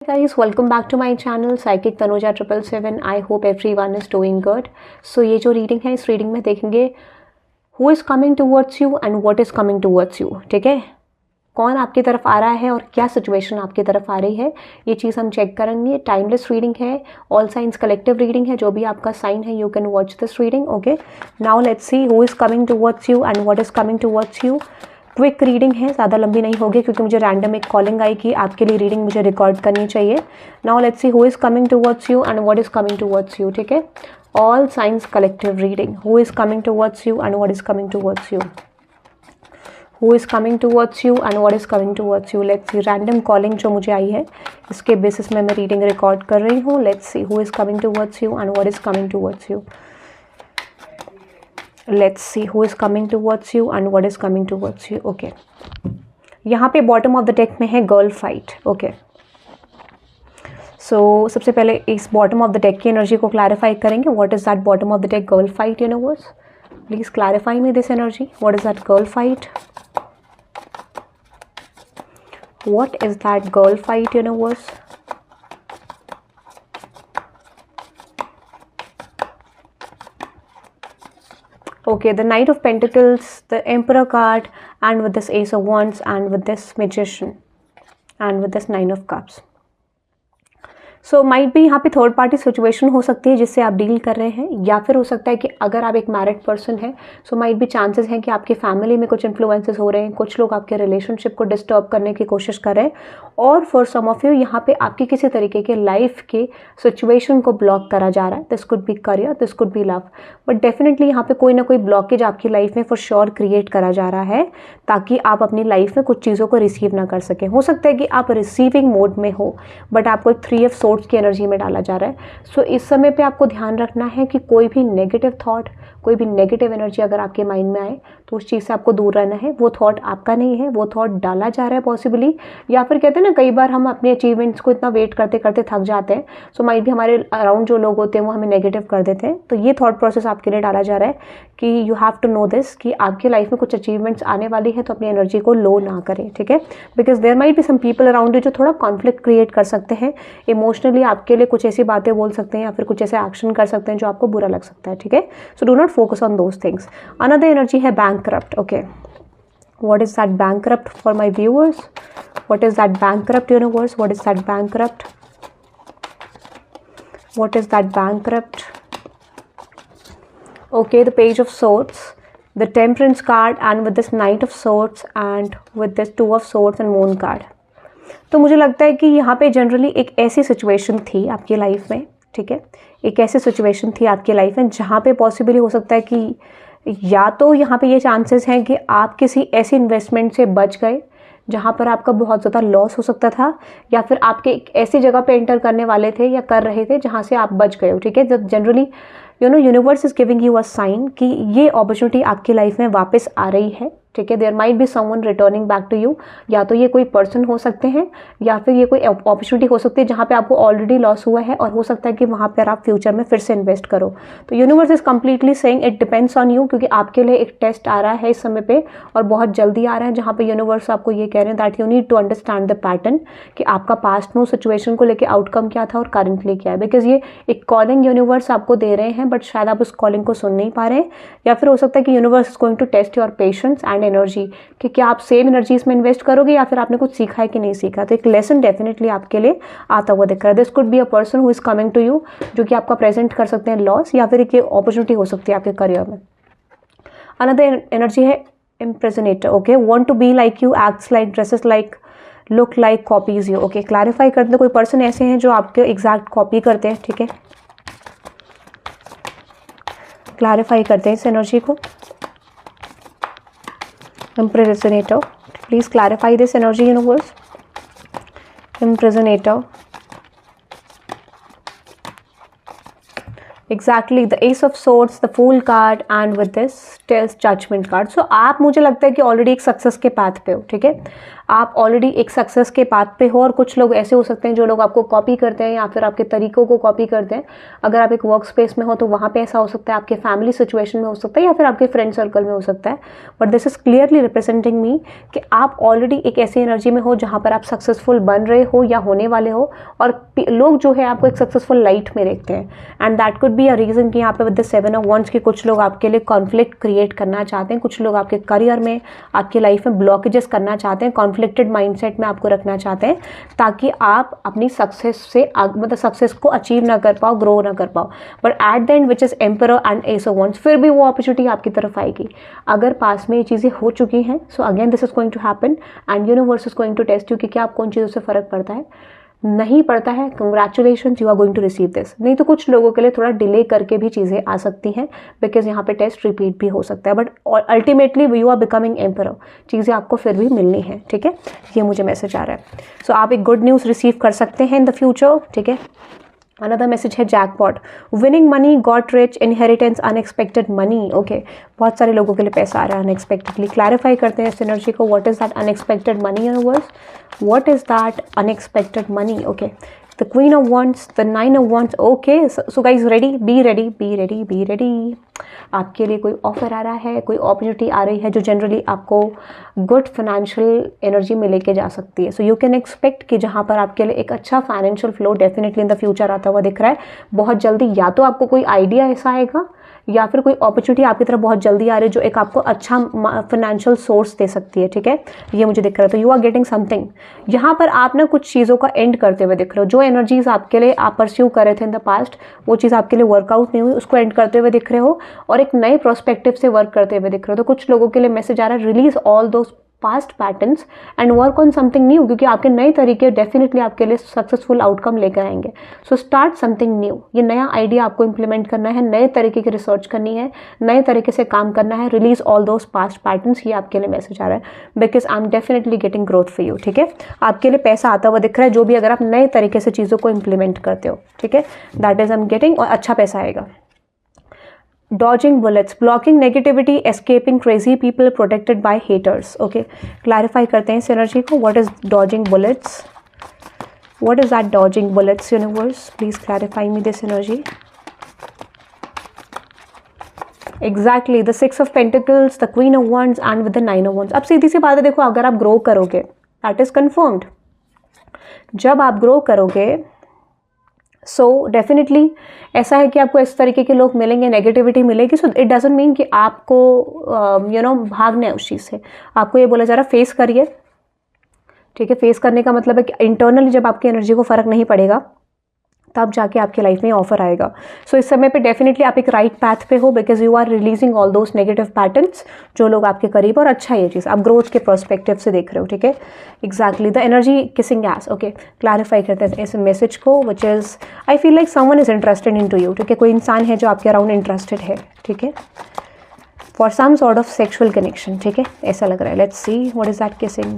Guys, welcome back to my channel Psychic Tanuja 777. I hope everyone is doing good. So ये जो reading है, इस reading में देखेंगे who is coming towards you and what is coming towards you. ठीक है, कौन आपकी तरफ आ रहा है और क्या सिचुएशन आपकी तरफ आ रही है, ये चीज़ हम चेक करेंगे. टाइमलेस रीडिंग है, ऑल साइंस कलेक्टिव रीडिंग है. जो भी आपका साइन है, you can watch this reading. Okay, now let's see who is coming towards you and what is coming towards you. Quick reading है, ज़्यादा लंबी नहीं होगी क्योंकि मुझे रैंडम एक कॉलिंग आई कि आपके लिए रीडिंग मुझे रिकॉर्ड करनी चाहिए. Now let's see who is coming towards you and what is coming towards you. ठीक है, all signs collective reading. Who is coming towards you and what is coming towards you. Who is coming towards you and what is coming towards you. Let's C, random calling जो मुझे आई है इसके basis में मैं reading record कर रही हूँ. Let's see who is coming towards you and what is coming towards you. Let's see who is coming towards you and what is coming towards you. Okay, यहाँ पे बॉटम ऑफ द डेक में है girl fight. Okay, सो सबसे पहले इस bottom of the deck की energy को clarify करेंगे. What is that bottom of the deck girl fight universe? Please clarify me this energy. What is that girl fight? What is that girl fight universe? Okay, the Knight of Pentacles, the Emperor card, and with this Ace of Wands, and with this Magician, and with this Nine of Cups. So might भी यहाँ पे third party situation हो सकती है जिससे आप deal कर रहे हैं, या फिर हो सकता है कि अगर आप एक मैरिड पर्सन है सो माइट भी चांसेस हैं कि आपके फैमिली में कुछ इन्फ्लुएंसेस हो रहे हैं, कुछ लोग आपके रिलेशनशिप को डिस्टर्ब करने की कोशिश कर रहे हैं, और फॉर सम ऑफ यू यहाँ पे आपकी किसी तरीके के लाइफ के सिचुएशन को ब्लॉक करा जा रहा है. This could B career, this could B love, but definitely यहाँ पे कोई ना कोई ब्लॉकेज आपकी लाइफ में फॉर श्योर क्रिएट करा जा रहा है ताकि आप अपनी लाइफ में कुछ चीज़ों को रिसीव ना कर सकें. हो सकता है कि आप रिसीविंग मोड में हो बट आपको एक 3 ऑफ सोर्ड्स की एनर्जी में डाला जा रहा है. सो इस समय पे आपको ध्यान रखना है कि कोई भी नेगेटिव थॉट, कोई भी नेगेटिव एनर्जी अगर आपके माइंड में आए तो उस चीज़ से आपको दूर रहना है. वो थॉट आपका नहीं है, वो थॉट डाला जा रहा है पॉसिबली, या फिर कहते हैं ना कई बार हम अपने अचीवमेंट्स को इतना वेट करते करते थक जाते हैं. सो माइट भी हमारे अराउंड जो लोग होते हैं वो हमें नेगेटिव कर देते हैं. तो ये थॉट प्रोसेस आपके लिए डाला जा रहा है कि you have to know this कि आपकी लाइफ में कुछ अचीवमेंट्स आने वाली है तो अपनी एनर्जी को लो ना करें. ठीक है, because there might be some people around you जो थोड़ा कॉन्फ्लिक्ट क्रिएट कर सकते हैं इमोशनली, आपके लिए कुछ ऐसी बातें बोल सकते हैं या फिर कुछ ऐसे एक्शन कर सकते हैं जो आपको बुरा लग सकता है. ठीक है, so do not focus on those things. Another energy है bankrupt. Okay, what is that bankrupt for my viewers? What is that bankrupt universe? What is that bankrupt? What is that bankrupt? Okay, the page of swords, the temperance card, and with this knight of swords, and with this 2 of swords and moon card. तो मुझे लगता है कि यहाँ पे generally एक ऐसी situation थी आपकी लाइफ में. ठीक है, एक ऐसी सिचुएशन थी आपकी लाइफ में जहाँ पे पॉसिबली हो सकता है कि या तो यहाँ पे ये चांसेस हैं कि आप किसी ऐसी इन्वेस्टमेंट से बच गए जहाँ पर आपका बहुत ज़्यादा लॉस हो सकता था, या फिर आपके एक ऐसी जगह पे एंटर करने वाले थे या कर रहे थे जहाँ से आप बच गए हो. ठीक है, जब generally universe is giving you a sign कि ये अपॉर्चुनिटी आपकी लाइफ में वापस आ रही है. ठीक है, there might be someone returning back to you. या तो ये कोई पर्सन हो सकते हैं या फिर ये कोई अपॉर्चुनिटी हो सकती है जहाँ पे आपको ऑलरेडी लॉस हुआ है और हो सकता है कि वहाँ पर आप फ्यूचर में फिर से इन्वेस्ट करो. तो universe is completely saying it depends on you, क्योंकि आपके लिए एक टेस्ट आ रहा है इस समय पे और बहुत जल्दी आ रहा है जहाँ पे यूनिवर्स आपको ये कह रहे हैं that you need to understand the pattern कि आपका पास्ट में उस सिचुएशन को लेकर आउटकम क्या था और करंटली क्या है. बिकॉज ये एक कॉलिंग यूनिवर्स आपको दे रहे हैं बट शायद आप उस कॉलिंग को सुन नहीं पा रहे हैं, या फिर हो सकता है कि universe is going to test your patience and energy कि क्या आप सेम एनर्जी इसमें इन्वेस्ट करोगे या फिर आपने कुछ सीखा है कि नहीं सीखा. तो एक लेसन डेफिनेटली आपके लिए आता हुआ दिख रहा है. This could be a person who is coming to you जो कि आपका प्रेजेंट कर सकते हैं लॉस, या फिर एक अपॉर्चुनिटी हो सकती है आपके करियर में. अनदर एनर्जी है impersonator. Okay, want to be like you, acts like, dresses like, look like, copies you. Okay, clarify करते हैं कोई पर्सन ऐसे हैं जो आपके एग्जैक्ट कॉपी करते हैं. ठीक है, क्लैरिफाई करते हैं इस एनर्जी को. Imprisonator, please clarify this energy universe. Imprisonator, exactly, the Ace of Swords, the Fool card, and with this test judgement card. So आप, मुझे लगता है कि ऑलरेडी एक सक्सेस के पाथ पे हो, ठीक है, आप ऑलरेडी एक सक्सेस के पाथ पे हो। और कुछ लोग ऐसे हो सकते हैं जो लोग आपको कॉपी करते हैं या फिर आपके तरीकों को कॉपी करते हैं। अगर आप एक वर्क स्पेस में हो तो वहाँ पे ऐसा हो सकता है, आपके फैमिली सिचुएशन में हो सकता है या फिर आपके फ्रेंड सर्कल में हो सकता है। But this is clearly representing me कि आप ऑलरेडी एक ऐसी एनर्जी में हो जहाँ पर आप सक्सेसफुल बन रहे हो या होने वाले हो, और लोग जो है आपको एक सक्सेसफुल लाइट में देखते हैं। And that could be a reason कि यहाँ पे विद द 7 ऑफ वंड्स के कुछ लोग आपके लिए कॉन्फ्लिक्ट क्रिएट करना चाहते हैं, कुछ लोग आपके करियर में, आपकी लाइफ में ब्लॉकेजेस करना चाहते हैं, कॉन्फ्लिक्टेड माइंडसेट में आपको रखना चाहते हैं, ताकि आप अपनी सक्सेस से मतलब सक्सेस को अचीव ना कर पाओ, ग्रो ना कर पाओ। But at the and which is emperor and S of wands, फिर भी वो अपॉर्चुनिटी आपकी तरफ आएगी। अगर पास में ये चीज़ें हो चुकी हैं, so again this is going to happen and universe is going to test you कि क्या आपको उन चीज़ों से फर्क पड़ता है। नहीं पड़ता है, congratulations, you are going to receive this. नहीं तो कुछ लोगों के लिए थोड़ा डिले करके भी चीज़ें आ सकती हैं, बिकॉज यहाँ पे टेस्ट रिपीट भी हो सकता है। But ultimately you are becoming emperor, चीज़ें आपको फिर भी मिलनी है, ठीक है। ये मुझे मैसेज आ रहा है। सो आप एक गुड न्यूज़ रिसीव कर सकते हैं इन द फ्यूचर, ठीक है। अनदर मैसेज है jackpot, winning money, got rich, inheritance, unexpected money. Okay, बहुत सारे लोगों के लिए पैसा आ रहा है अनएक्सपेक्टेडली। क्लैरिफाई करते हैं इस एनर्जी को। What is that unexpected money universe? What is that unexpected money? Okay, the Queen of Wands, the 9 of Wands. Okay, so guys, ready? Be ready, be ready, be ready. आपके लिए कोई offer आ रहा है, कोई opportunity आ रही है जो generally आपको गुड फाइनेंशियल एनर्जी में लेके जा सकती है। सो यू कैन एक्सपेक्ट कि जहाँ पर आपके लिए एक अच्छा financial flow definitely in the future आता हुआ दिख रहा है बहुत जल्दी। या तो आपको कोई आइडिया ऐसा आएगा या फिर कोई अपॉर्चुनिटी आपकी तरफ बहुत जल्दी आ रही है जो एक आपको अच्छा फाइनेंशियल सोर्स दे सकती है, ठीक है। ये मुझे दिख रहा है। तो यू आर गेटिंग समथिंग। यहाँ पर आप ना कुछ चीज़ों का एंड करते हुए दिख रहे हो। जो एनर्जीज आपके लिए आप परस्यू कर रहे थे इन द पास्ट, वो चीज़ आपके लिए वर्कआउट नहीं हुई, उसको एंड करते हुए दिख रहे हो और एक नए प्रोस्पेक्टिव से वर्क करते हुए दिख रहे हो। तो कुछ लोगों के लिए मैसेज आ रहा है, release all those past patterns and work on something new, क्योंकि आपके नए तरीके डेफिनेटली आपके लिए सक्सेसफुल आउटकम लेकर आएंगे। So start something new. ये नया आइडिया आपको इंप्लीमेंट करना है, नए तरीके की रिसर्च करनी है, नए तरीके से काम करना है। Release all those past patterns, ये आपके लिए मैसेज आ रहा है, because I am definitely getting growth for you, ठीक है। आपके लिए पैसा आता हुआ दिख रहा है जो भी, अगर आप नए तरीके से चीज़ों को इंप्लीमेंट करते हो, ठीक है। That is I am getting, और अच्छा पैसा आएगा। Dodging bullets, blocking negativity, escaping crazy people, protected by haters. Okay, clarify करते हैं इस एनर्जी को. What is dodging bullets? What is that dodging bullets, universe? Please clarify me this energy. Exactly, the 6 of Pentacles, the Queen of Wands, and with the 9 of Wands. अब सीधी सी बात है, देखो, अगर आप ग्रो करोगे, that is confirmed. जब आप grow करोगे, सो डेफिनेटली ऐसा है कि आपको इस तरीके के लोग मिलेंगे, नेगेटिविटी मिलेगी। सो इट डजंट मीन कि आपको भागना है उस चीज़ से। आपको ये बोला जा रहा है फेस करिए, ठीक है। फेस करने का मतलब है कि इंटरनली जब आपकी एनर्जी को फ़र्क नहीं पड़ेगा तब जाके आपकी लाइफ में ऑफर आएगा। सो इस समय पे डेफिनेटली आप एक राइट पैथ पे हो, because you are releasing all those negative patterns जो लोग आपके करीब, और अच्छा ये चीज़ आप ग्रोथ के पर्सपेक्टिव से देख रहे हो, ठीक है। Exactly, the energy kissing gas. Okay, clarify करते हैं इस मैसेज को, which is I feel like someone is interested in to you, ठीक है। कोई इंसान है जो आपके अराउंड इंटरेस्टेड है, ठीक है, for some sort of sexual connection, ठीक है, ऐसा लग रहा है। Let's see what is that kissing,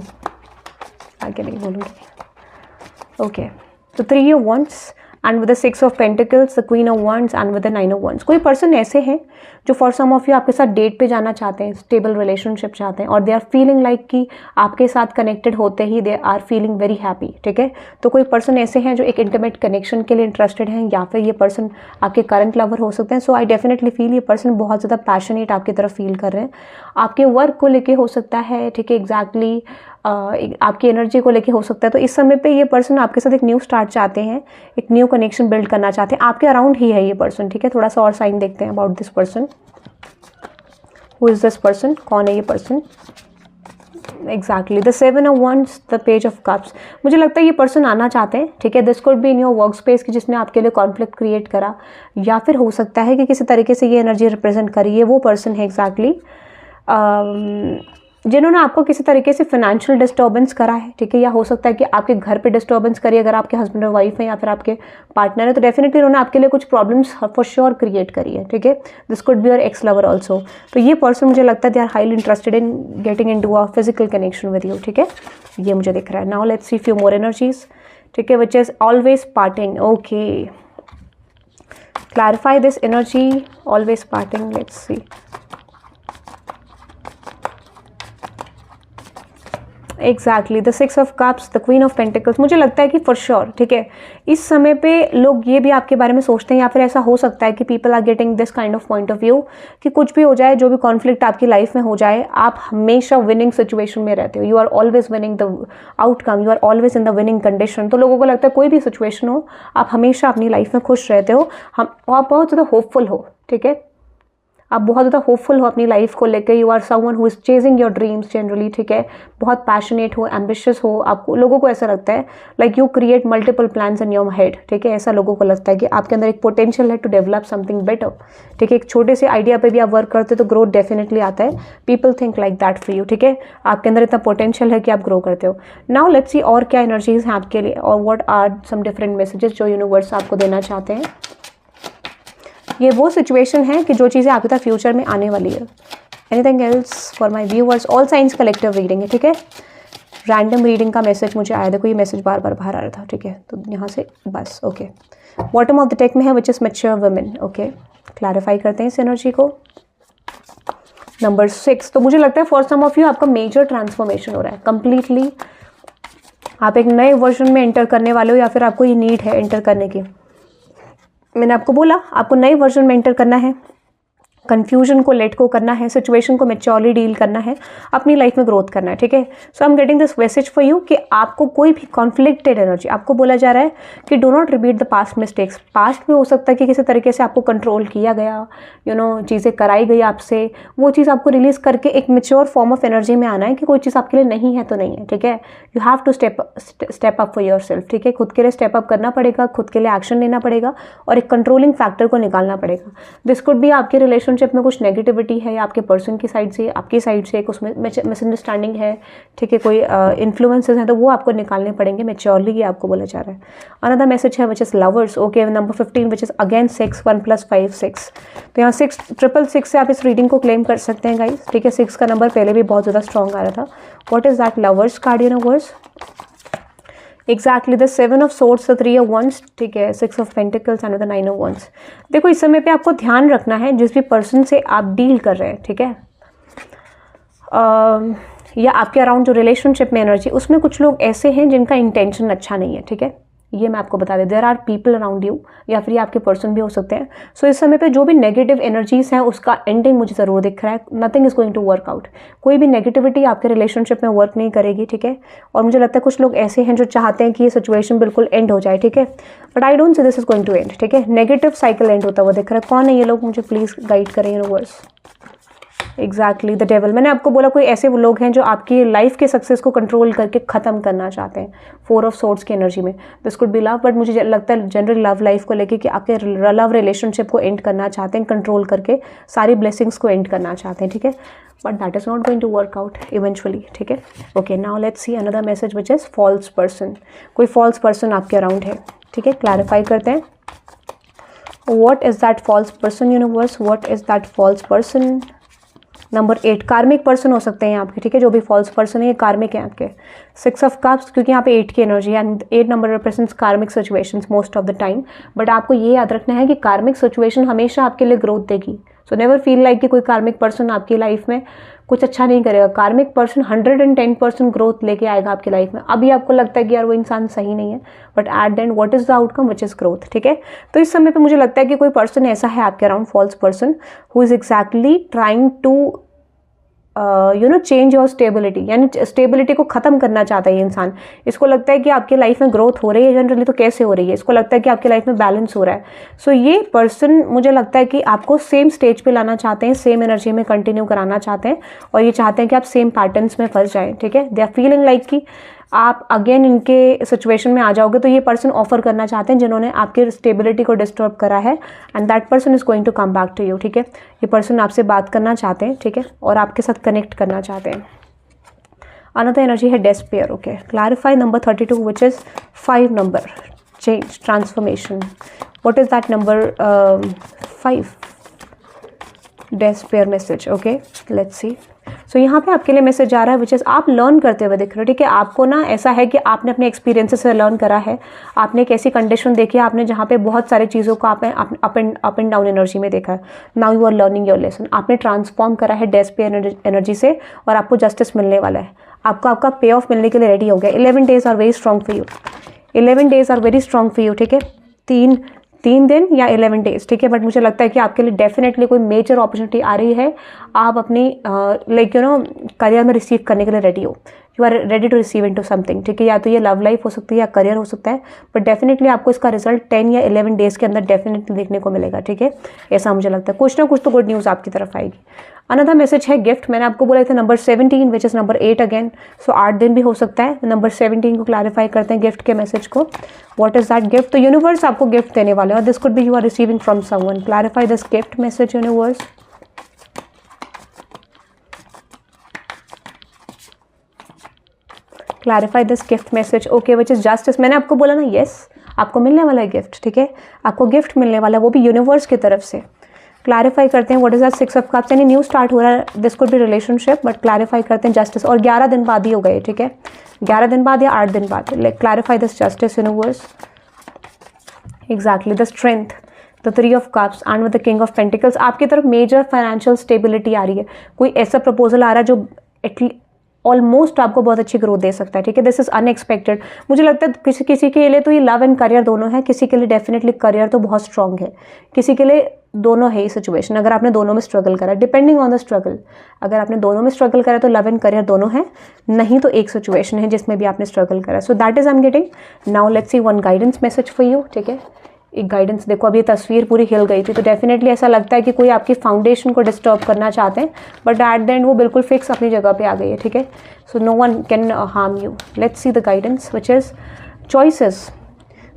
आगे नहीं बोलूँगी। ओके, तो 3 of Wands and with the 6 of Pentacles, the Queen of Wands, and with the 9 of Wands. कोई पर्सन ऐसे हैं जो फॉर सम ऑफ यू आपके साथ डेट पे जाना चाहते हैं, स्टेबल रिलेशनशिप चाहते हैं, और दे आर फीलिंग लाइक कि आपके साथ कनेक्टेड होते ही they are feeling very happy, ठीक है। तो कोई पर्सन ऐसे हैं जो एक इंटीमेट कनेक्शन के लिए इंटरेस्टेड हैं, या फिर ये पर्सन आपके करंट लवर हो सकते हैं। सो आई डेफिनेटली फील ये पर्सन बहुत ज़्यादा पैशनेट आपकी तरफ फील कर रहे हैं, आपके वर्क को लेके हो सकता है, ठीक है। एग्जैक्टली आपकी एनर्जी को लेके हो सकता है। तो इस समय पे ये पर्सन आपके साथ एक न्यू स्टार्ट चाहते हैं, एक न्यू कनेक्शन बिल्ड करना चाहते हैं। आपके अराउंड ही है ये पर्सन, ठीक है। थोड़ा सा और साइन देखते हैं about this person. Who is this person? कौन है ये person? Exactly, the 7 of Wands, the page of cups. मुझे लगता है ये पर्सन आना चाहते हैं, ठीक है। This could be in your work space कि जिसने आपके लिए कॉन्फ्लिक्ट क्रिएट करा, या फिर हो सकता है कि किसी तरीके से ये एनर्जी रिप्रेजेंट करी है वो पर्सन है एग्जैक्टली जिन्होंने आपको किसी तरीके से फाइनेंशियल डिस्टर्बेंस करा है, ठीक है। या हो सकता है कि आपके घर पे डिस्टर्बेंस करी, अगर आपके हस्बैंड और वाइफ हैं या फिर आपके पार्टनर है, तो डेफिनेटली उन्होंने आपके लिए कुछ प्रॉब्लम्स फॉर श्योर क्रिएट करी है, ठीक है। This could be your ex lover also. तो ये पर्सन मुझे लगता है they are highly interested in getting in to a physical connection with you, ठीक है। ये मुझे दिख रहा है। Now let's see few more energies, ठीक है, which is always parting. Okay, clarify this energy, always parting. Let's see exactly the 6 of cups, the queen of pentacles. मुझे लगता है कि फॉर श्योर, ठीक है, इस समय पे लोग ये भी आपके बारे में सोचते हैं, या फिर ऐसा हो सकता है कि people are getting this kind of point of view कि कुछ भी हो जाए, जो भी कॉन्फ्लिक्ट आपकी लाइफ में हो जाए, आप हमेशा विनिंग सिचुएशन में रहते हो। You are always winning the outcome, you are always in the winning condition. तो लोगों को लगता है कोई भी सिचुएशन हो, आप हमेशा अपनी लाइफ में खुश रहते हो, आप बहुत ज़्यादा होपफुल हो, ठीक है, आप बहुत ज़्यादा होपफुल हो अपनी लाइफ को लेकर। You are someone who is chasing your dreams generally, ठीक है, बहुत पैशनेट हो, एम्बिशियस हो। आपको लोगों को ऐसा लगता है like you create multiple plans in your head, ठीक है, ऐसा लोगों को लगता है कि आपके अंदर एक पोटेंशियल है टू डेवलप समथिंग बेटर, ठीक है। एक छोटे से आइडिया पे भी आप वर्क करते हो तो ग्रोथ डेफिनेटली आता है। People think like that for you, ठीक है, आपके अंदर इतना पोटेंशियल है कि आप ग्रो करते हो। नाउ लेट्स सी और क्या एनर्जीज हैं आपके लिए, और what are some different messages जो यूनिवर्स आपको देना चाहते हैं। ये वो सिचुएशन है कि जो चीज़ें आपके साथ फ्यूचर में आने वाली है। Anything else for my viewers? All signs collective reading है, ठीक है। रैंडम रीडिंग का मैसेज मुझे आया, देखो ये मैसेज बार बार बाहर आ रहा था, ठीक है, तो यहाँ से बस okay. Bottom of the deck में है which is mature women, okay. Clarify करते हैं इस एनर्जी को। नंबर 6, तो मुझे लगता है फॉर सम ऑफ यू आपका मेजर ट्रांसफॉर्मेशन हो रहा है कंप्लीटली। आप एक नए वर्जन में एंटर करने वाले हो, या फिर आपको ये नीड है एंटर करने की। मैंने आपको बोला आपको नए वर्जन में एंटर करना है, कन्फ्यूजन को लेट को करना है, सिचुएशन को मैच्योरली डील करना है, अपनी लाइफ में ग्रोथ करना है, ठीक है। So I am getting this message for you कि आपको कोई भी कॉन्फ्लिक्टेड एनर्जी, आपको बोला जा रहा है कि do not repeat the past mistakes. Past में हो सकता है कि किसी तरीके से आपको कंट्रोल किया गया, चीज़ें कराई गई आपसे, वो चीज़ आपको रिलीज करके एक मेच्योर फॉर्म ऑफ एनर्जी में आना है कि कोई चीज़ आपके लिए नहीं है तो नहीं है, ठीक है। You have to step up for yourself, ठीक है, खुद के लिए स्टेप अप करना पड़ेगा, खुद के लिए एक्शन लेना पड़ेगा और एक कंट्रोलिंग फैक्टर को निकालना पड़ेगा। दिस कुड भी आपके रिलेशनशिप में कुछ नेगेटिविटी है, या आपके पर्सन की साइड से, आपकी साइड से कुछ मिसअंडरस्टैंडिंग है, ठीक है, कोई इन्फ्लुएंसेस हैं, तो वो आपको निकालने पड़ेंगे मैच्योरली, ये आपको बोला जा रहा है। अनदर मैसेज है which is lovers, okay. Number 15 which is again 6, 1 + 5 6। तो यहाँ 6 से आप इस रीडिंग को क्लेम कर सकते हैं गाइस, ठीक है। 6 का नंबर पहले भी बहुत ज़्यादा स्ट्रॉन्ग आ रहा था। What is that lovers card universe? Exactly the 7 of swords, the 3 of wands, ठीक है, 6 of pentacles and the 9 of wands. देखो इस समय पे आपको ध्यान रखना है जिस भी पर्सन से आप डील कर रहे हैं, ठीक है, या आपके अराउंड जो रिलेशनशिप में एनर्जी, उसमें कुछ लोग ऐसे हैं जिनका इंटेंशन अच्छा नहीं है, ठीक है, ये मैं आपको बता दें। There are people around you, या फिर ये आपके पर्सन भी हो सकते हैं। सो इस समय पे जो भी नेगेटिव एनर्जीज हैं उसका एंडिंग मुझे ज़रूर दिख रहा है। Nothing is going to work out, कोई भी नेगेटिविटी आपके रिलेशनशिप में वर्क नहीं करेगी, ठीक है। और मुझे लगता है कुछ लोग ऐसे हैं जो चाहते हैं कि ये सिचुएशन बिल्कुल एंड हो जाए, ठीक है, but I don't see this is going to end, ठीक है। नेगेटिव साइकिल एंड होता हुआ दिख रहा है। कौन है ये लोग, मुझे प्लीज़ गाइड करें यूनिवर्स। Exactly the devil. मैंने आपको बोला कोई ऐसे लोग हैं जो आपकी लाइफ के सक्सेस को कंट्रोल करके ख़त्म करना चाहते हैं। 4 ऑफ सोर्ड्स की एनर्जी में this could B love, but मुझे लगता है जनरल लव लाइफ को लेके कि आपके लव रिलेशनशिप को एंड करना चाहते हैं, कंट्रोल करके सारी ब्लेसिंग्स को एंड करना चाहते हैं, ठीक है, but that is not going to work out eventually, ठीक है। Okay, now let's see another message which is false person. कोई फॉल्स पर्सन आपके अराउंड है, ठीक है, क्लैरिफाई करते हैं। What is that false person universe? What is that false person? Number 8, karmic person हो सकते हैं आपके, ठीक है, जो भी फॉल्स पर्सन है ये कार्मिक है आपके। 6 ऑफ कप्स, क्योंकि यहाँ पे 8 की एनर्जी है एंड 8 नंबर रिप्रेजेंट्स कार्मिक situations most of the time. But आपको ये याद रखना है कि कार्मिक सिचुएशन हमेशा आपके लिए ग्रोथ देगी। सो नेवर फील लाइक कि कोई कार्मिक पर्सन आपकी लाइफ में कुछ अच्छा नहीं करेगा। कार्मिक पर्सन 110% ग्रोथ लेके आएगा आपकी लाइफ में। अभी आपको लगता है कि यार वो इंसान सही नहीं है, but at the end what is the outcome which is growth, ठीक है। तो इस समय पे मुझे लगता है कि कोई पर्सन ऐसा है आपके around, false person, who is exactly trying to change your stability, यानी स्टेबिलिटी को ख़त्म करना चाहता है ये इंसान। इसको लगता है कि आपकी लाइफ में ग्रोथ हो रही है जनरली, तो कैसे हो रही है, इसको लगता है कि आपकी लाइफ में बैलेंस हो रहा है। सो ये पर्सन मुझे लगता है कि आपको सेम स्टेज पे लाना चाहते हैं, सेम एनर्जी में कंटिन्यू कराना चाहते हैं, और ये चाहते हैं कि आप सेम पैटर्न्स में फंस जाएं, ठीक है। दे आर फीलिंग लाइक कि आप अगेन इनके सिचुएशन में आ जाओगे, तो ये पर्सन ऑफर करना चाहते हैं जिन्होंने आपकी स्टेबिलिटी को डिस्टर्ब करा है, and that person is going to come back to you, ठीक है। ये पर्सन आपसे बात करना चाहते हैं, ठीक है, और आपके साथ कनेक्ट करना चाहते हैं। अनदर एनर्जी है despair, okay. Clarify number 32 which is 5 number, change, transformation. What is that number 5? Despair message, okay, let's see. So यहाँ पे आपके लिए मैसेज आ रहा है विच इज़ आप लर्न करते हुए दिख रहे हो, ठीक है। आपको ना ऐसा है कि आपने अपने एक्सपीरियंसेस से लर्न करा है, आपने एक ऐसी कंडीशन देखी है आपने जहाँ पे बहुत सारी चीज़ों को आपने अप एंड डाउन एनर्जी में देखा है। Now you are learning your lesson, आपने ट्रांसफॉर्म करा है डेस्पेयर एनर्जी से और आपको जस्टिस मिलने वाला है, आपको आपका पे ऑफ मिलने के लिए रेडी हो गया। 11 days are very strong for you, 11 days are very strong for you, ठीक है। तीन दिन या 11 days, ठीक है। बट मुझे लगता है कि आपके लिए डेफिनेटली कोई मेजर अपॉर्चुनिटी आ रही है, आप अपनी लाइक यू नो करियर में रिसीव करने के लिए रेडी हो, you are ready to receive into something, ठीक है। या तो ये लव लाइफ हो सकती है या करियर हो सकता है, बट डेफिनेटली आपको इसका रिजल्ट 10 या 11 days के अंदर डेफिनेटली देखने को मिलेगा, ठीक है। ऐसा मुझे लगता है कुछ ना कुछ तो गुड न्यूज़ आपकी तरफ आएगी। अनदर मैसेज है गिफ्ट, मैंने आपको बोला था number 17 which is number 8 again, so 8 दिन भी हो सकता है। नंबर 17 को क्लैरिफाई करते हैं गिफ्ट के मैसेज को, व्हाट इज दैट गिफ्ट। तो यूनिवर्स आपको गिफ्ट देने वाले हैं और this could be you are receiving from someone, clarify this gift message universe. Clarify this gift message, okay, which is justice. मैंने आपको बोला ना यस आपको मिलने वाला है गिफ्ट, ठीक है, आपको गिफ्ट मिलने वाला है, वो भी यूनिवर्स की तरफ से। क्लैरिफाई करते हैं what is that 6 of Cups, यानी न्यू स्टार्ट हो रहा है, this could B relationship, but clarify करते हैं जस्टिस। और 11 दिन बाद ही हो गए, ठीक है, 11 दिन बाद या 8 दिन बाद। Clarify this justice universe, exactly the strength, the 3 of Cups and with the king of pentacles. आपकी तरफ मेजर फाइनेंशियल स्टेबिलिटी आ रही है, कोई ऐसा प्रपोजल आ रहा है जो ऑलमोस्ट आपको बहुत अच्छी ग्रोथ दे सकता है, ठीक है। This is unexpected. मुझे लगता है किसी के लिए तो ये लव एंड करियर दोनों है, किसी के लिए डेफिनेटली करियर तो बहुत स्ट्रांग है, किसी के लिए दोनों है ये सिचुएशन। अगर आपने दोनों में स्ट्रगल करा, डिपेंडिंग ऑन द स्ट्रगल, अगर आपने दोनों में स्ट्रगल करा तो लव एंड करियर दोनों है, नहीं तो एक सिचुएशन है जिसमें भी आपने स्ट्रगल करा। सो that is I am getting. Now let's C one guidance message for you, ठीक है। एक गाइडेंस देखो, अभी ये तस्वीर पूरी हिल गई थी, तो डेफिनेटली ऐसा लगता है कि कोई आपकी फाउंडेशन को डिस्टर्ब करना चाहते हैं, बट एट द एंड वो बिल्कुल फिक्स अपनी जगह पे आ गई है, ठीक है। So no one can harm you. Let's see the guidance which is choices.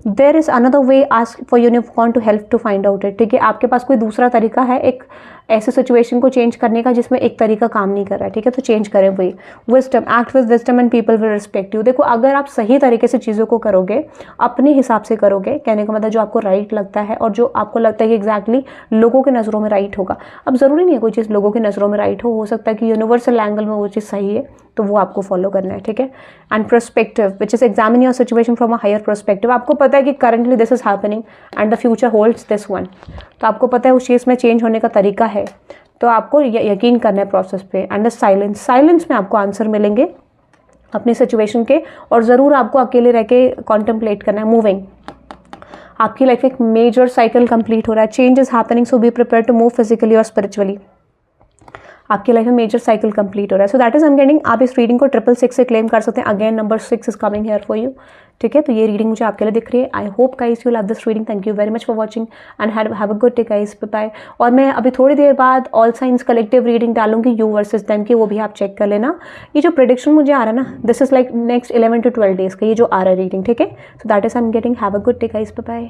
There is another way ask for unicorn to help to find out it, ठीक है। आपके पास कोई दूसरा तरीका है एक ऐसे सिचुएशन को चेंज करने का जिसमें एक तरीका काम नहीं कर रहा है, ठीक है, तो चेंज करें वही। Wisdom, act with wisdom and people will respect you. देखो अगर आप सही तरीके से चीज़ों को करोगे, अपने हिसाब से करोगे, कहने का मतलब जो आपको राइट लगता है और जो आपको लगता है कि एग्जैक्टली लोगों की नज़रों में राइट होगा। अब ज़रूरी नहीं है कोई चीज़ लोगों की नज़रों में राइट हो सकता है कि यूनिवर्सल एंगल में वो चीज़ सही है, तो वो आपको फॉलो करना है, ठीक है। And perspective which is examine your situation from a higher perspective. आपको पता है कि currently this is happening and the future holds this one, तो आपको पता है उस चीज़ में चेंज होने का तरीका है, तो आपको यकीन करना है प्रोसेस पे। एंड द साइलेंस, साइलेंस में आपको आंसर मिलेंगे अपनी सिचुएशन के, और ज़रूर आपको अकेले रह के कॉन्टेम्पलेट करना है। मूविंग, आपकी लाइफ एक मेजर साइकिल कंप्लीट हो रहा है, change is happening, so be prepare to move physically और स्पिरिचुअली। आपकी लाइफ में मेजर साइकिल कंप्लीट हो रहा है। So that is I am getting. आप इस रीडिंग को 666 से क्लेम कर सकते हैं। Again number 6 is coming here for you, ठीक है। तो ये रीडिंग मुझे आपके लिए दिख रही है। I hope guys you love this reading. Thank you very much for watching and have a good day guys, bye. और मैं अभी थोड़ी देर बाद ऑल साइंस कलेक्टिव रीडिंग डालूंगी यू वर्सेस देम की, वो भी आप चेक कर लेना। ये जो प्रेडिक्शन मुझे आ रहा है ना, this is like next 11 to 12 days का ये जो आ रहा है रीडिंग, ठीक है। So that is I am getting. Have a good day guys, bye.